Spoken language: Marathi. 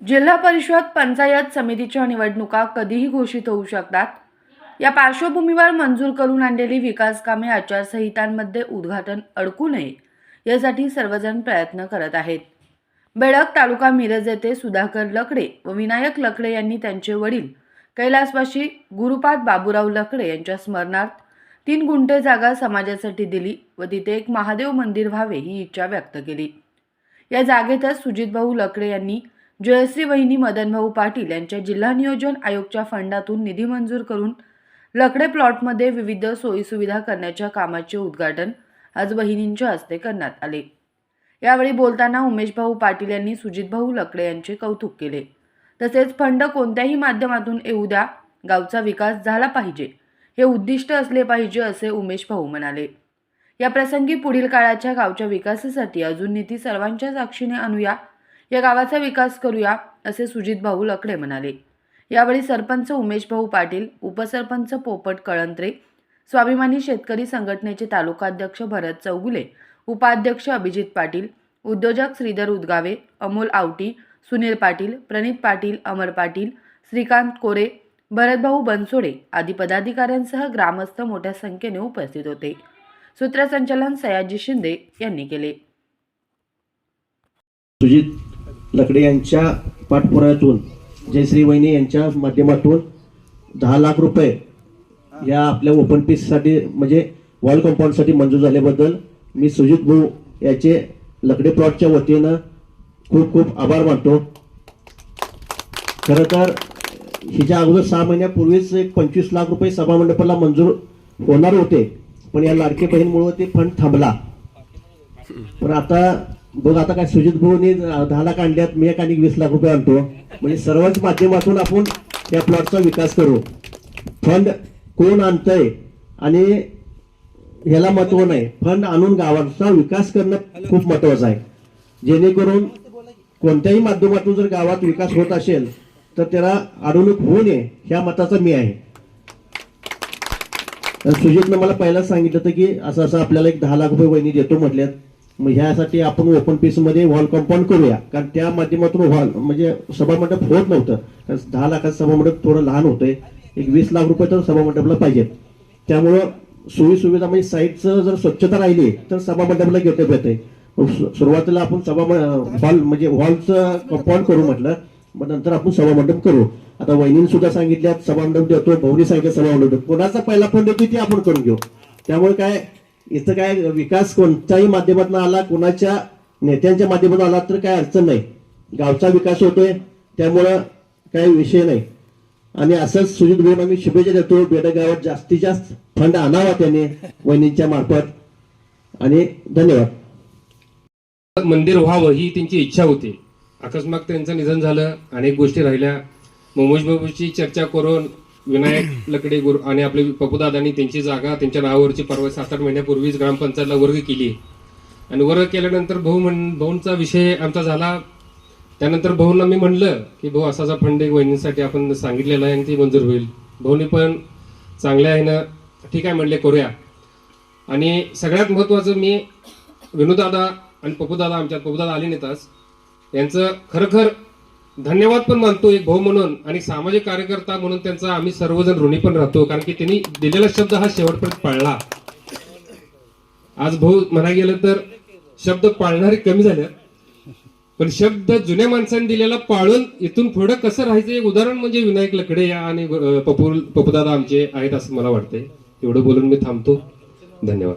जिल्हा परिषद पंचायत समितीच्या निवडणुका कधीही घोषित होऊ शकतात. या पार्श्वभूमीवर मंजूर करून आणलेली विकास कामे आचारसंहितांमध्ये उद्घाटन अडकू नये यासाठी सर्वजण प्रयत्न करत आहेत. बेडक तालुका मिरज येथे सुधाकर लकडे व विनायक लकडे यांनी त्यांचे वडील कैलासवासी गुरुपाद बाबूराव लकडे यांच्या स्मरणार्थ 3 गुंठे जागा समाजासाठी दिली व तिथे एक महादेव मंदिर व्हावे ही इच्छा व्यक्त केली. या जागेतच सुजितभाऊ लकडे यांनी जयश्री वहिनी मदनभाऊ पाटील यांच्या जिल्हा नियोजन आयोगच्या फंडातून निधी मंजूर करून लकडे प्लॉटमध्ये विविध सोयीसुविधा करण्याच्या कामाचे उद्घाटन आज वहिनींच्या हस्ते करण्यात आले. यावेळी बोलताना उमेशभाऊ पाटील यांनी सुजितभाऊ लकडे यांचे कौतुक केले. तसेच फंड कोणत्याही माध्यमातून येऊ द्या, गावचा विकास झाला पाहिजे हे उद्दिष्ट असले पाहिजे असे उमेशभाऊ म्हणाले. या प्रसंगी पुढील काळाच्या गावच्या विकासासाठी अजून निधी सर्वांच्या साक्षीने आणूया, या गावाचा विकास करूया असे सुजितभाऊ लकडे म्हणाले. यावेळी सरपंच उमेशभाऊ पाटील, उपसरपंच पोपट कळंत्रे, स्वाभिमानी शेतकरी संघटनेचे तालुकाध्यक्ष भरत चौगुले, उपाध्यक्ष अभिजित पाटील, उद्योजक श्रीधर उदगावे, अमोल आवटी, सुनील पाटील, प्रणित पाटील, अमर पाटील, श्रीकांत कोरे, भरतभाऊ बनसोडे आदी पदाधिकाऱ्यांसह ग्रामस्थ मोठ्या संख्येने उपस्थित होते. सूत्रसंचालन सयाजी शिंदे यांनी केले. सुजित लकडे यांच्या पाठपुराव्यातून जयश्री वहिनी यांच्या माध्यमातून 10 लाख रुपये या आपल्या ओपन पीससाठी म्हणजे वॉल कंपाऊंडसाठी मंजूर झाल्याबद्दल मी सुजित भाऊ याचे लकडे प्लॉटच्या वतीनं खूप खूप आभार मानतो. खरं तर हिच्या अगोदर 6 महिन्यापूर्वीच एक 25 लाख रुपये सभामंडपाला मंजूर होणार होते, पण या लाडके बहीणमुळे ते फंड थांबला. पण आता काय सुजित भाऊनी 10 लाख आणल्यात, मी एक आणि 20 लाख रुपये आणतो, म्हणजे सर्वच माध्यमातून आपण या प्लॉटचा विकास करू. फंड कोण आणतंय आणि ह्याला महत्व नाही, फंड आणून गावाचा विकास करणं खूप महत्वाचं आहे. जेणेकरून कोणत्याही माध्यमातून जर गावात विकास होत असेल तर त्याला अडवणूक होऊ नये ह्या मताचा मी आहे. सुजितनं मला पहिलाच सांगितलं होतं की असं आपल्याला एक 10 लाख रुपये वहिनी देतो म्हटल्यात. मग ह्यासाठी आपण ओपन पीस मध्ये वॉल कंपाऊंड करूया, कारण त्या माध्यमातून वॉल म्हणजे सभामंडप होत नव्हतं. कारण 10 लाखाचं सभामंडप थोडं लहान होतंय, एक 20 लाख रुपये तर सभामंडपला पाहिजेत. त्यामुळं सोयी सुविधा म्हणजे साईडचं जर स्वच्छता राहिली तर सभामंडपला घेता येते. सुरुवातीला आपण हॉल म्हणजे वॉलचं कंपाऊंड करू म्हटलं, मग नंतर आपण सभामंडप करू. आता वहिनीने सुद्धा सांगितल्यात सभामंडप देतो, भाऊनी सांगितलं सभामंडप, कोणाचा पहिला फंड येतो ते आपण करून घेऊ. त्यामुळे काय इथं काय विकास कोणत्याही माध्यमातून आला, कोणाच्या नेत्यांच्या माध्यमातून आला तर काय अडचण नाही, गावचा विकास होतोय, त्यामुळं काही विषय नाही. आणि असंच सुजित भाऊंना मी शुभेच्छा देतो. बेडक गावात जास्तीत जास्त फंड आणावा त्याने वहिनींच्या मार्फत. आणि धन्यवाद. मंदिर व्हावं ही त्यांची इच्छा होती. अकस्मात त्यांचं निधन झालं, अनेक गोष्टी राहिल्या. उमेशबाबूची चर्चा करून विनायक लकडे आणि आपले पप्पूदादांनी त्यांची जागा त्यांच्या नावावरची परवा 7-8 महिन्यापूर्वीच ग्रामपंचायतला वर्ग केली. आणि वर्ग केल्यानंतर भाऊंचा विषय आमचा झाला. त्यानंतर भाऊंना मी म्हणलं की भाऊ असाचा फंड एक वहिनींसाठी आपण सांगितलेला आहे आणि ती मंजूर होईल. भाऊनी पण चांगल्या आहे ना, ठीक आहे म्हणले, करूया. आणि सगळ्यात महत्त्वाचं मी विनोदादा आणि पप्पूदादा, आमच्यात पप्पूदादा आले नेताच, यांचं खरखर धन्यवाद पण मानतो एक भाऊ म्हणून आणि सामाजिक कार्यकर्ता म्हणून त्यांचा आम्ही सर्वजण ऋणी पण राहतो. कारण की त्यांनी दिलेला शब्द हा शेवटपर्यंत पाळला. आज भाऊ म्हणायला गेलं तर शब्द पाळणारे कमी झाले, पण शब्द जुन्या माणसांनी दिलेला पाळून इथून पुढे कसं राहायचं एक उदाहरण म्हणजे विनायक लकडे या आणि पप्पूदादा आमचे आहेत असं मला वाटतंय. एवढं बोलून मी थांबतो. धन्यवाद.